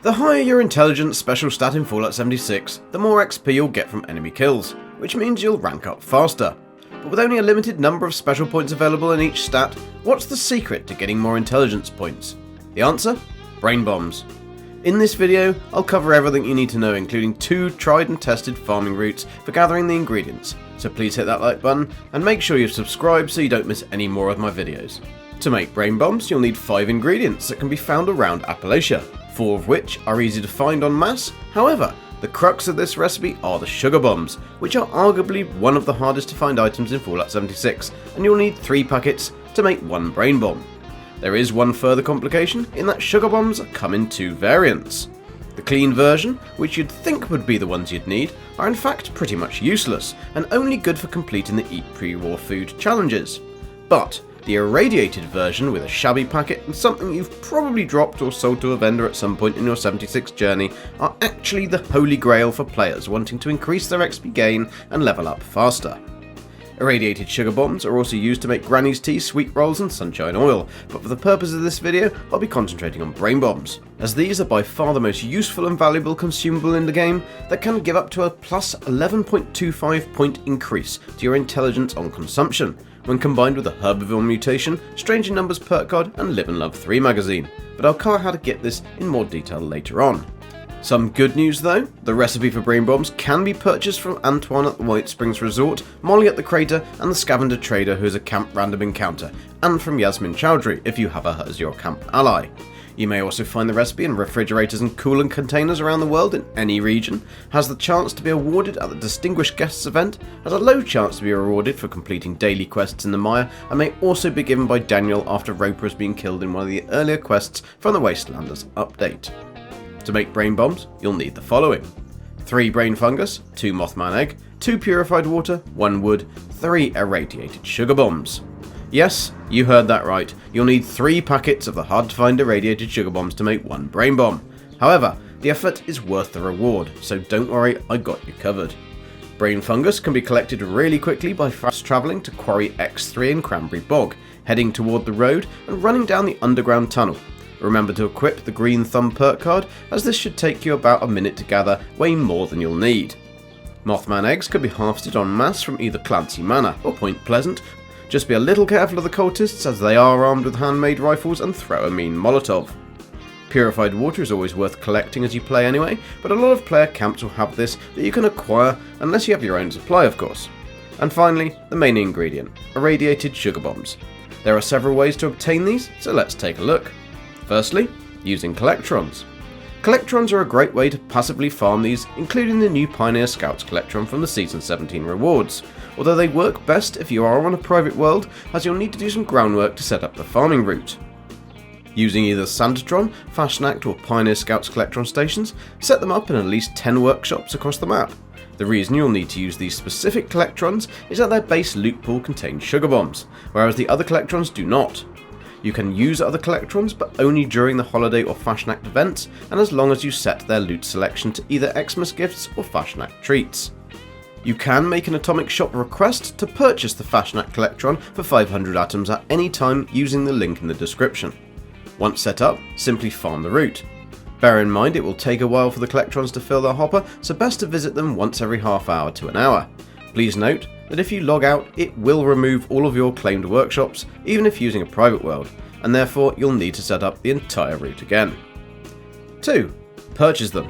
The higher your intelligence special stat in Fallout 76, the more XP you'll get from enemy kills, which means you'll rank up faster. But with only a limited number of special points available in each stat, what's the secret to getting more intelligence points? The answer? Brainbombs. In this video, I'll cover everything you need to know, including 2 tried and tested farming routes for gathering the ingredients, so please hit that like button and make sure you've subscribed so you don't miss any more of my videos. To make Brainbombs, you'll need 5 ingredients that can be found around Appalachia, 4 of which are easy to find en masse. However, the crux of this recipe are the Sugar Bombs, which are arguably one of the hardest to find items in Fallout 76, and you'll need 3 packets to make 1 Brain Bomb. There is one further complication in that Sugar Bombs come in 2 variants. The clean version, which you'd think would be the ones you'd need, are in fact pretty much useless, and only good for completing the Eat Pre-War Food challenges. But the irradiated version with a shabby packet and something you've probably dropped or sold to a vendor at some point in your 76 journey are actually the holy grail for players wanting to increase their XP gain and level up faster. Irradiated Sugar Bombs are also used to make Granny's Tea, Sweet Rolls and Sunshine Oil, but for the purpose of this video I'll be concentrating on Brain Bombs, as these are by far the most useful and valuable consumable in the game that can give up to a plus 11.25 point increase to your intelligence on consumption, when combined with a Herbivore mutation, Strange in Numbers perk card and Live and Love 3 magazine, but I'll cover how to get this in more detail later on. Some good news though, the recipe for Brain Bombs can be purchased from Antoine at the White Springs Resort, Molly at the Crater and the Scavenger Trader who is a camp random encounter, and from Yasmin Chowdhury if you have her as your camp ally. You may also find the recipe in refrigerators and cooling containers around the world in any region, has the chance to be awarded at the Distinguished Guests event, has a low chance to be rewarded for completing daily quests in the mire, and may also be given by Daniel after Roper has been killed in one of the earlier quests from the Wastelanders update. To make Brain Bombs, you'll need the following: 3 brain fungus, 2 Mothman egg, 2 purified water, 1 wood, 3 irradiated sugar bombs. Yes, you heard that right, you'll need 3 packets of the hard to find irradiated sugar bombs to make 1 brain bomb. However, the effort is worth the reward, so don't worry, I got you covered. Brain fungus can be collected really quickly by fast travelling to Quarry X3 in Cranberry Bog, heading toward the road and running down the underground tunnel. Remember to equip the Green Thumb perk card, as this should take you about a minute to gather, way more than you'll need. Mothman eggs could be harvested en masse from either Clancy Manor or Point Pleasant. Just be a little careful of the cultists, as they are armed with handmade rifles and throw a mean Molotov. Purified water is always worth collecting as you play anyway, but a lot of player camps will have this that you can acquire unless you have your own supply of course. And finally, the main ingredient, irradiated sugar bombs. There are several ways to obtain these, so let's take a look. Firstly, using Collectrons. Collectrons are a great way to passively farm these, including the new Pioneer Scouts Collectron from the Season 17 rewards, although they work best if you are on a private world, as you'll need to do some groundwork to set up the farming route. Using either Santatron, Fashnact or Pioneer Scouts Collectron stations, set them up in at least 10 workshops across the map. The reason you'll need to use these specific Collectrons is that their base loot pool contains sugar bombs, whereas the other Collectrons do not. You can use other Collectrons, but only during the Holiday or Fashnact events, and as long as you set their loot selection to either Xmas gifts or Fashnact treats. You can make an Atomic Shop request to purchase the Fashnact Collectron for 500 atoms at any time using the link in the description. Once set up, simply farm the route. Bear in mind it will take a while for the Collectrons to fill their hopper, so best to visit them once every half hour to an hour. Please note that if you log out, it will remove all of your claimed workshops, even if using a private world, and therefore you'll need to set up the entire route again. 2. Purchase them.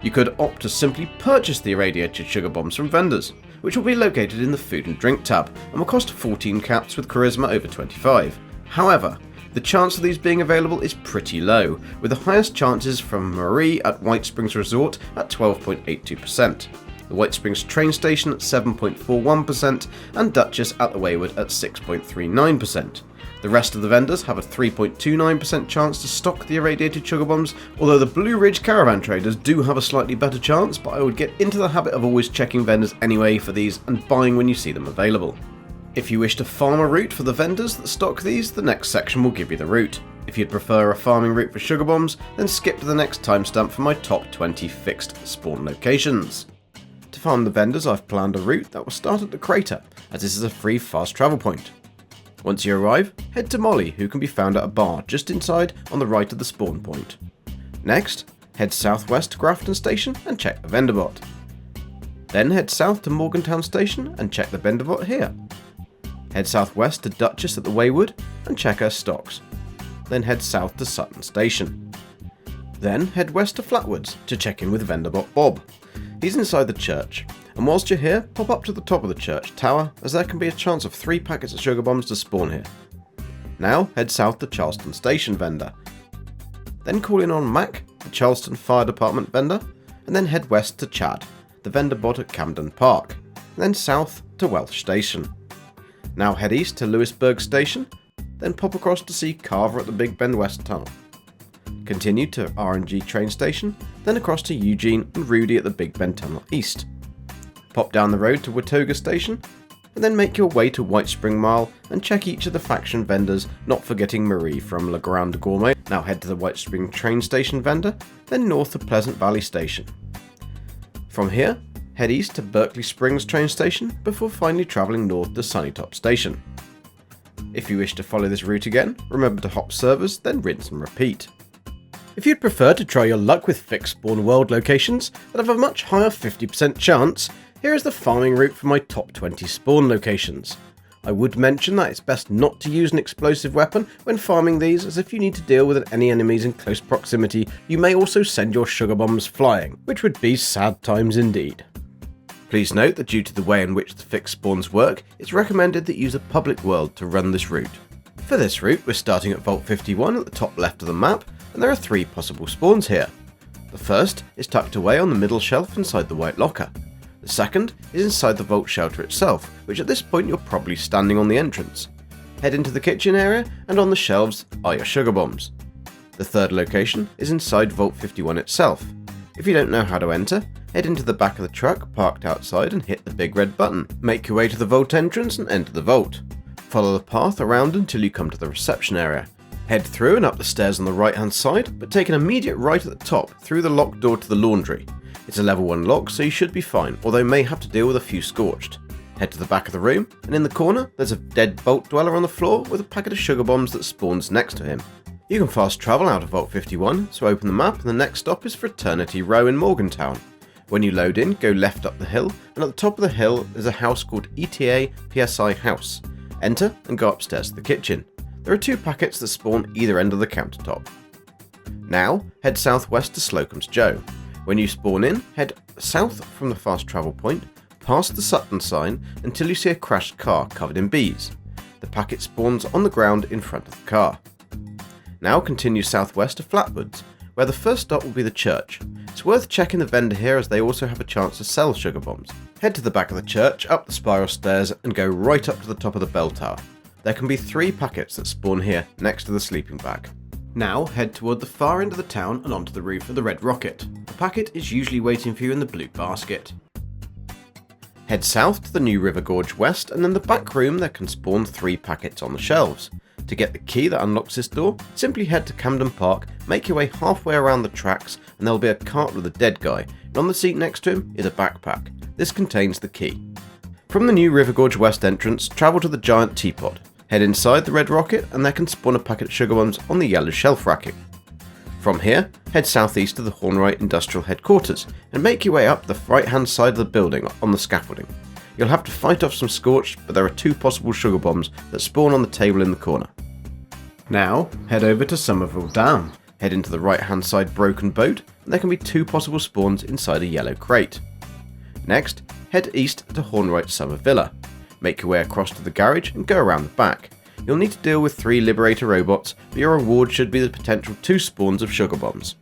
You could opt to simply purchase the irradiated sugar bombs from vendors, which will be located in the food and drink tab, and will cost 14 caps with charisma over 25. However, the chance of these being available is pretty low, with the highest chances from Marie at White Springs Resort at 12.82%. The White Springs train station at 7.41%, and Duchess at the Wayward at 6.39%. The rest of the vendors have a 3.29% chance to stock the irradiated sugar bombs, although the Blue Ridge caravan traders do have a slightly better chance, but I would get into the habit of always checking vendors anyway for these and buying when you see them available. If you wish to farm a route for the vendors that stock these, the next section will give you the route. If you'd prefer a farming route for sugar bombs, then skip to the next timestamp for my top 20 fixed spawn locations. To farm the vendors, I've planned a route that will start at the crater, as this is a free fast travel point. Once you arrive, head to Molly, who can be found at a bar just inside on the right of the spawn point. Next, head southwest to Grafton Station and check the vendor bot. Then head south to Morgantown Station and check the vendor bot here. Head southwest to Duchess at the Waywood and check her stocks. Then head south to Sutton Station. Then head west to Flatwoods to check in with vendor bot Bob. He's inside the church, and whilst you're here, pop up to the top of the church tower as there can be a chance of 3 packets of sugar bombs to spawn here. Now head south to Charleston Station vendor. Then call in on Mac, the Charleston Fire Department vendor, and then head west to Chad, the vendor bot at Camden Park, and then south to Welsh Station. Now head east to Lewisburg Station, then pop across to see Carver at the Big Bend West Tunnel. Continue to RNG train station, then across to Eugene and Rudy at the Big Bend Tunnel East. Pop down the road to Watauga Station, and then make your way to White Spring Mile and check each of the faction vendors, not forgetting Marie from Le Grand Gourmet. Now head to the White Spring train station vendor, then north to Pleasant Valley Station. From here, head east to Berkeley Springs train station before finally travelling north to Sunnytop Station. If you wish to follow this route again, remember to hop servers, then rinse and repeat. If you'd prefer to try your luck with fixed spawn world locations that have a much higher 50% chance, here is the farming route for my top 20 spawn locations. I would mention that it's best not to use an explosive weapon when farming these, as if you need to deal with any enemies in close proximity, you may also send your sugar bombs flying, which would be sad times indeed. Please note that due to the way in which the fixed spawns work, it's recommended that you use a public world to run this route. For this route, we're starting at Vault 51 at the top left of the map, and there are 3 possible spawns here. The first is tucked away on the middle shelf inside the white locker. The second is inside the vault shelter itself, which at this point you're probably standing on the entrance. Head into the kitchen area, and on the shelves are your sugar bombs. The third location is inside Vault 51 itself. If you don't know how to enter, head into the back of the truck parked outside and hit the big red button. Make your way to the vault entrance and enter the vault. Follow the path around until you come to the reception area. Head through and up the stairs on the right hand side, but take an immediate right at the top through the locked door to the laundry. It's a level 1 lock, so you should be fine, although you may have to deal with a few scorched. Head to the back of the room, and in the corner there's a dead vault dweller on the floor with a packet of sugar bombs that spawns next to him. You can fast travel out of Vault 51, so open the map and the next stop is Fraternity Row in Morgantown. When you load in, go left up the hill, and at the top of the hill is a house called ETA PSI House. Enter and go upstairs to the kitchen. There are 2 packets that spawn either end of the countertop. Now, head southwest to Slocum's Joe. When you spawn in, head south from the fast travel point, past the Sutton sign until you see a crashed car covered in bees. The packet spawns on the ground in front of the car. Now continue southwest to Flatwoods, where the first stop will be the church. It's worth checking the vendor here as they also have a chance to sell sugar bombs. Head to the back of the church, up the spiral stairs, and go right up to the top of the bell tower. There can be 3 packets that spawn here, next to the sleeping bag. Now head toward the far end of the town and onto the roof of the Red Rocket. The packet is usually waiting for you in the blue basket. Head south to the New River Gorge West, and in the back room there can spawn 3 packets on the shelves. To get the key that unlocks this door, simply head to Camden Park, make your way halfway around the tracks, and there'll be a cart with a dead guy, and on the seat next to him is a backpack. This contains the key. From the New River Gorge West entrance, travel to the giant teapot. Head inside the Red Rocket, and there can spawn a packet of sugar bombs on the yellow shelf racking. From here, head southeast to the Hornwright Industrial Headquarters, and make your way up the right hand side of the building on the scaffolding. You'll have to fight off some scorched, but there are 2 possible sugar bombs that spawn on the table in the corner. Now, head over to Somerville Dam. Head into the right hand side broken boat, and there can be 2 possible spawns inside a yellow crate. Next, head east to Hornwright Summer Villa. Make your way across to the garage and go around the back. You'll need to deal with 3 Liberator robots, but your reward should be the potential 2 spawns of sugar bombs.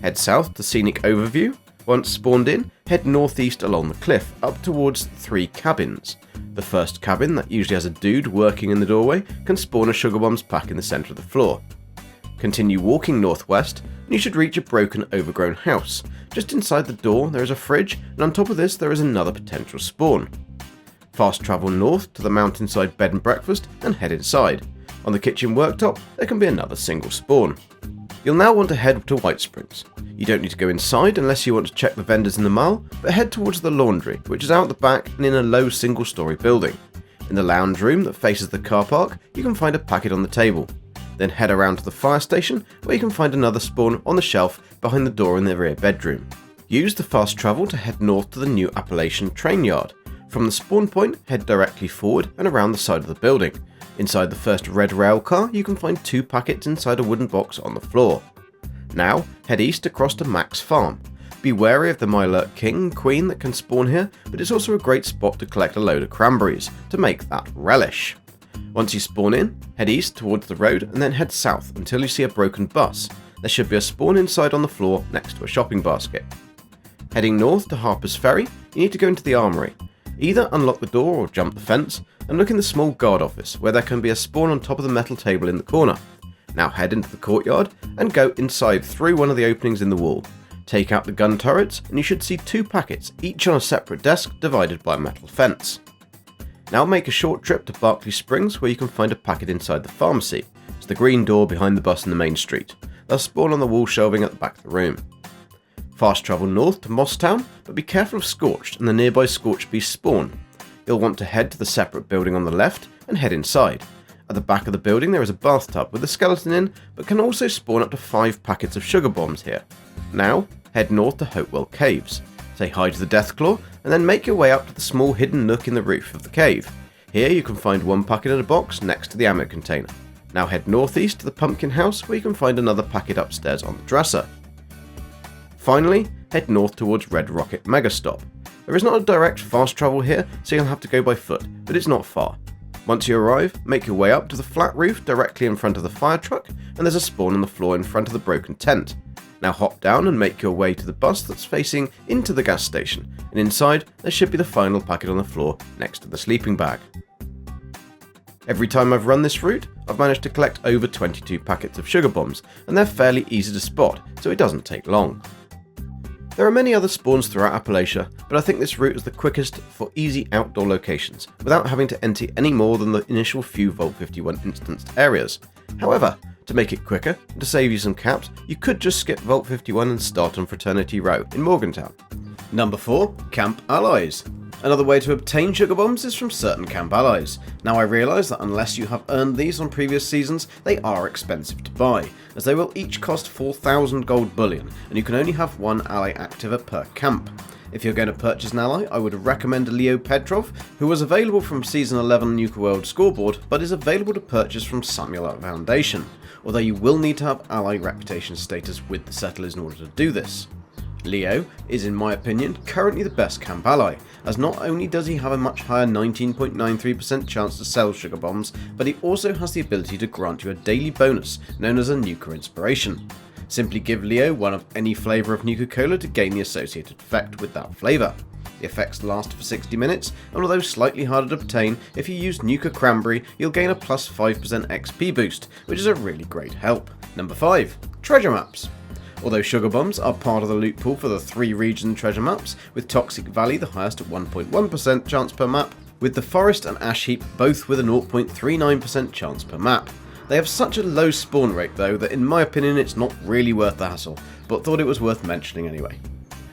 Head south to Scenic Overview. Once spawned in, head northeast along the cliff, up towards 3 cabins. The first cabin, that usually has a dude working in the doorway, can spawn a sugar bombs pack in the centre of the floor. Continue walking northwest, and you should reach a broken overgrown house. Just inside the door there is a fridge, and on top of this there is another potential spawn. Fast travel north to the mountainside bed and breakfast and head inside. On the kitchen worktop there can be another single spawn. You'll now want to head to White Springs. You don't need to go inside unless you want to check the vendors in the mall, but head towards the laundry, which is out the back and in a low single-storey building. In the lounge room that faces the car park, you can find a packet on the table. Then Then head around to the fire station, where you can find another spawn on the shelf behind the door in the rear bedroom. Use the fast travel to head north to the new Appalachian train yard. From the spawn point, head directly forward and around the side of the building. Inside the first red rail car, you can find 2 packets inside a wooden box on the floor. Now, head east across to Max Farm. Be wary of the Mylurk King and Queen that can spawn here, but it's also a great spot to collect a load of cranberries, to make that relish. Once you spawn in, head east towards the road and then head south until you see a broken bus. There should be a spawn inside on the floor next to a shopping basket. Heading north to Harper's Ferry, you need to go into the armory. Either unlock the door or jump the fence, and look in the small guard office where there can be a spawn on top of the metal table in the corner. Now head into the courtyard and go inside through one of the openings in the wall. Take out the gun turrets and you should see 2 packets, each on a separate desk divided by a metal fence. Now make a short trip to Berkeley Springs where you can find a packet inside the pharmacy. It's the green door behind the bus in the main street. They'll spawn on the wall shelving at the back of the room. Fast travel north to Mosstown, but be careful of Scorched and the nearby Scorched Beast spawn. You'll want to head to the separate building on the left and head inside. At the back of the building there is a bathtub with a skeleton in, but can also spawn up to 5 packets of sugar bombs here. Now, head north to Hopewell Caves. Say hi to the Deathclaw, and then make your way up to the small hidden nook in the roof of the cave. Here you can find 1 packet in a box next to the ammo container. Now head northeast to the Pumpkin House, where you can find another packet upstairs on the dresser. Finally, head north towards Red Rocket Megastop. There is not a direct fast travel here, so you'll have to go by foot, but it's not far. Once you arrive, make your way up to the flat roof directly in front of the fire truck, and there's a spawn on the floor in front of the broken tent. Now hop down and make your way to the bus that's facing into the gas station, and inside there should be the final packet on the floor next to the sleeping bag. Every time I've run this route, I've managed to collect over 22 packets of sugar bombs, and they're fairly easy to spot, so it doesn't take long. There are many other spawns throughout Appalachia, but I think this route is the quickest for easy outdoor locations, without having to enter any more than the initial few Vault 51 instanced areas. However, to make it quicker, and to save you some caps, you could just skip Vault 51 and start on Fraternity Row in Morgantown. Number 4. Camp Allies. Another way to obtain sugar bombs is from certain camp allies. Now I realise that unless you have earned these on previous seasons, they are expensive to buy, as they will each cost 4,000 gold bullion, and you can only have 1 ally active per camp. If you're going to purchase an ally, I would recommend Leo Petrov, who was available from Season 11 Nuka World scoreboard, but is available to purchase from Samuel at Foundation, although you will need to have ally reputation status with the settlers in order to do this. Leo is, in my opinion, currently the best camp ally, as not only does he have a much higher 19.93% chance to sell sugar bombs, but he also has the ability to grant you a daily bonus known as a Nuka Inspiration. Simply give Leo one of any flavour of Nuka Cola to gain the associated effect with that flavour. The effects last for 60 minutes, and although slightly harder to obtain, if you use Nuka Cranberry, you'll gain a plus 5% XP boost, which is a really great help. Number 5. Treasure Maps. Although sugar bombs are part of the loot pool for the 3 region treasure maps, with Toxic Valley the highest at 1.1% chance per map, with the Forest and Ash Heap both with a 0.39% chance per map. They have such a low spawn rate though that in my opinion it's not really worth the hassle, but thought it was worth mentioning anyway.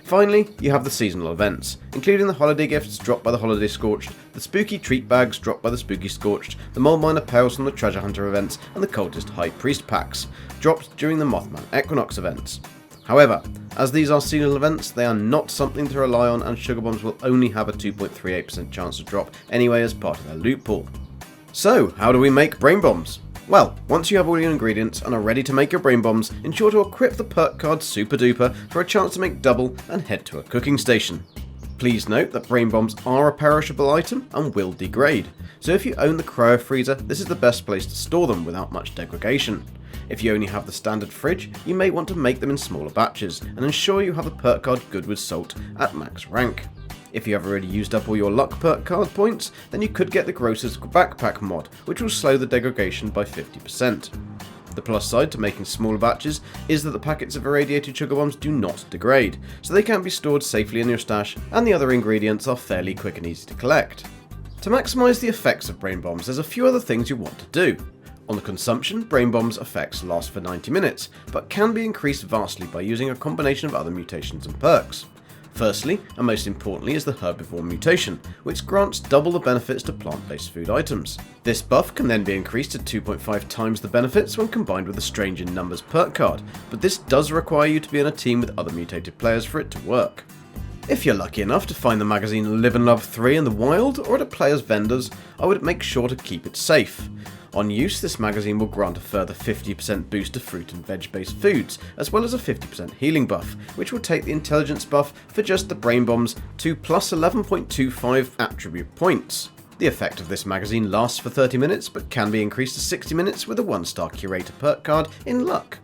Finally, you have the seasonal events, including the holiday gifts dropped by the Holiday Scorched, the spooky treat bags dropped by the Spooky Scorched, the Mole Miner Pearls from the Treasure Hunter events, and the Cultist High Priest packs, dropped during the Mothman Equinox events. However, as these are seasonal events, they are not something to rely on, and sugar bombs will only have a 2.38% chance to drop anyway as part of their loot pool. So, how do we make brain bombs? Well, once you have all your ingredients and are ready to make your brain bombs, ensure to equip the perk card Super Duper for a chance to make double and head to a cooking station. Please note that brain bombs are a perishable item and will degrade, so if you own the cryo freezer, this is the best place to store them without much degradation. If you only have the standard fridge, you may want to make them in smaller batches and ensure you have the perk card Good with Salt at max rank. If you have already used up all your luck perk card points, then you could get the Grocer's Backpack mod, which will slow the degradation by 50%. The plus side to making smaller batches is that the packets of irradiated sugar bombs do not degrade, so they can be stored safely in your stash, and the other ingredients are fairly quick and easy to collect. To maximise the effects of brain bombs, there's a few other things you want to do. On the consumption, brain bombs' effects last for 90 minutes, but can be increased vastly by using a combination of other mutations and perks. Firstly, and most importantly, is the herbivore mutation, which grants double the benefits to plant-based food items. This buff can then be increased to 2.5 times the benefits when combined with a Strange in Numbers perk card, but this does require you to be in a team with other mutated players for it to work. If you're lucky enough to find the magazine Live and Love 3 in the wild or at a player's vendors, I would make sure to keep it safe. On use, this magazine will grant a further 50% boost to fruit and veg based foods, as well as a 50% healing buff, which will take the intelligence buff for just the Brainbombs to plus 11.25 attribute points. The effect of this magazine lasts for 30 minutes, but can be increased to 60 minutes with a 1-star curator perk card in luck.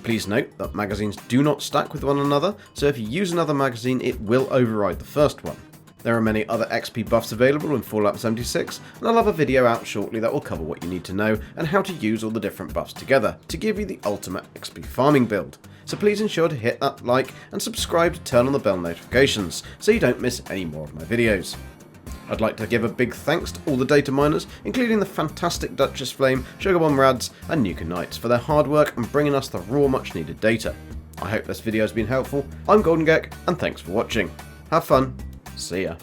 Please note that magazines do not stack with one another, so if you use another magazine it will override the first one. There are many other XP buffs available in Fallout 76, and I'll have a video out shortly that will cover what you need to know and how to use all the different buffs together to give you the ultimate XP farming build. So please ensure to hit that like and subscribe to turn on the bell notifications so you don't miss any more of my videos. I'd like to give a big thanks to all the data miners, including the fantastic Duchess Flame, Sugarbomb Rads and Nuka Knights for their hard work and bringing us the raw much needed data. I hope this video has been helpful. I'm Golden Gek and thanks for watching. Have fun. See ya.